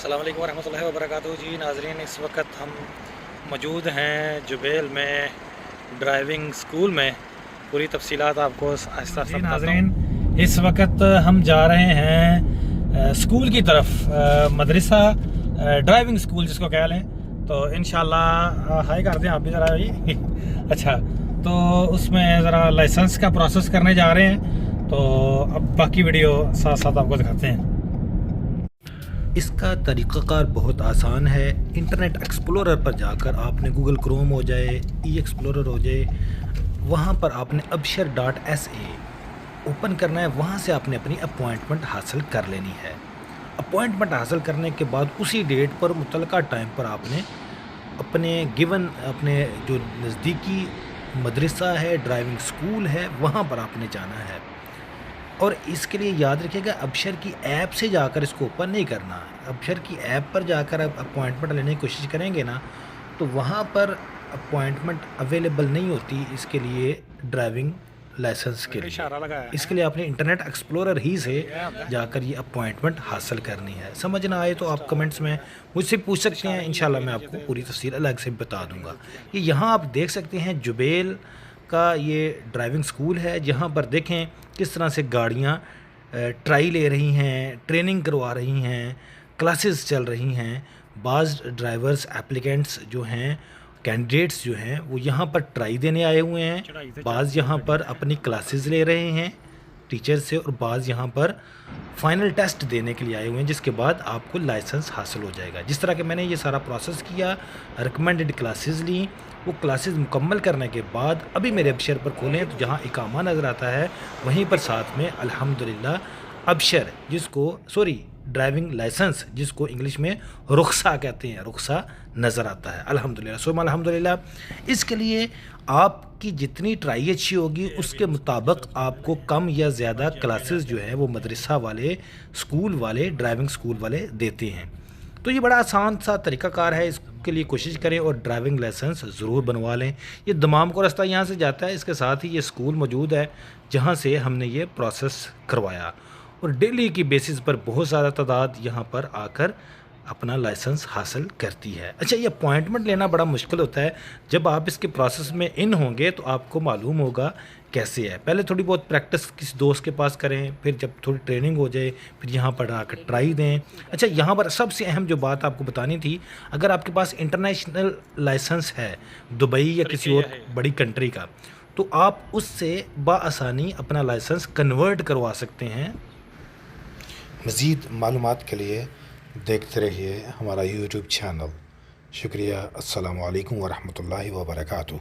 अस्सलाम वालेकुम वरहमतुल्लाहि वबरकातुहू। जी नाज़रीन, इस वक्त हम मौजूद हैं जुबेल में ड्राइविंग स्कूल में। पूरी तफसीलात आपको आहिस्ता आहिस्ता नाज़रीन, इस वक्त हम जा रहे हैं स्कूल की तरफ, मदरसा ड्राइविंग स्कूल जिसको कह लें। तो इंशाल्लाह हाई कर दें आप भी ज़रा भाई अच्छा, तो उसमें ज़रा लाइसेंस का प्रोसेस करने जा रहे हैं। तो अब बाकी वीडियो साथ साथ आपको दिखाते हैं। इसका तरीक़ाकार बहुत आसान है। इंटरनेट एक्सप्लोरर पर जाकर आपने गूगल क्रोम हो जाए, ई एक्सप्लोरर हो जाए, वहाँ पर आपने abshir.sa ओपन करना है। वहाँ से आपने अपनी अपॉइंटमेंट हासिल कर लेनी है। अपॉइंटमेंट हासिल करने के बाद उसी डेट पर मुतलका टाइम पर आपने अपने जो नज़दीकी मदरसा है, ड्राइविंग स्कूल है, वहाँ पर आपने जाना है। और इसके लिए याद रखिएगा, अबशर की ऐप से जाकर इसको ओपन नहीं करना। अबशर की ऐप पर जाकर आप अपॉइंटमेंट लेने की कोशिश करेंगे ना, तो वहाँ पर अपॉइंटमेंट अवेलेबल नहीं होती इसके लिए, ड्राइविंग लाइसेंस के लिए। इसके लिए आपने इंटरनेट एक्सप्लोरर ही से जाकर ये अपॉइंटमेंट हासिल करनी है। समझ ना आए तो आप कमेंट्स में मुझसे पूछ सकते हैं, इंशाल्लाह मैं आपको पूरी तफसील अलग से बता दूंगा। ये यहाँ आप देख सकते हैं जुबेल का ये ड्राइविंग स्कूल है, जहाँ पर देखें किस तरह से गाड़ियाँ ट्राई ले रही हैं, ट्रेनिंग करवा रही हैं, क्लासेस चल रही हैं। बाज़ ड्राइवर्स एप्लीकेंट्स जो हैं, कैंडिडेट्स जो हैं, वो यहाँ पर ट्राई देने आए हुए हैं। बाज़ यहाँ पर अपनी क्लासेस ले रहे हैं टीचर से, और बाज़ यहाँ पर फ़ाइनल टेस्ट देने के लिए आए हुए हैं, जिसके बाद आपको लाइसेंस हासिल हो जाएगा। जिस तरह के मैंने ये सारा प्रोसेस किया, रिकमेंडेड क्लासेस ली, वो क्लासेस मुकम्मल करने के बाद अभी मेरे अबशर पर खोलें तो जहाँ इकामा नज़र आता है वहीं पर साथ में अल्हम्दुलिल्लाह अबशर, ड्राइविंग लाइसेंस जिसको इंग्लिश में रुखसा कहते हैं, रुखसा नज़र आता है। अल्हम्दुलिल्लाह सुम्मा अल्हम्दुलिल्लाह। इसके लिए आपकी जितनी ट्राई अच्छी होगी उसके मुताबिक आपको कम या ज़्यादा क्लासेस जो है वो मदरसा वाले, स्कूल वाले, ड्राइविंग स्कूल वाले देते हैं। तो ये बड़ा आसान सा तरीक़ाकार है, इसके लिए कोशिश करें और ड्राइविंग लाइसेंस ज़रूर बनवा लें। ये दमाम को रास्ता यहाँ से जाता है, इसके साथ ही ये स्कूल मौजूद है जहाँ से हमने ये प्रोसेस करवाया, और डेली की बेसिस पर बहुत ज़्यादा तादाद यहाँ पर आकर अपना लाइसेंस हासिल करती है। अच्छा, ये अपॉइंटमेंट लेना बड़ा मुश्किल होता है। जब आप इसके प्रोसेस में इन होंगे तो आपको मालूम होगा कैसे है। पहले थोड़ी बहुत प्रैक्टिस किसी दोस्त के पास करें, फिर जब थोड़ी ट्रेनिंग हो जाए फिर यहाँ पर आकर ट्राई दें। अच्छा, यहाँ पर सबसे अहम जो बात आपको बतानी थी, अगर आपके पास इंटरनेशनल लाइसेंस है दुबई या किसी और बड़ी कंट्री का, तो आप उससे बाआसानी अपना लाइसेंस कन्वर्ट करवा सकते हैं। मज़ीद मालूमात के लिए देखते रहिए हमारा यूट्यूब चैनल। शुक्रिया। अस्सलामु अलैकुम वरहमतुल्लाहि वबरकातुहू।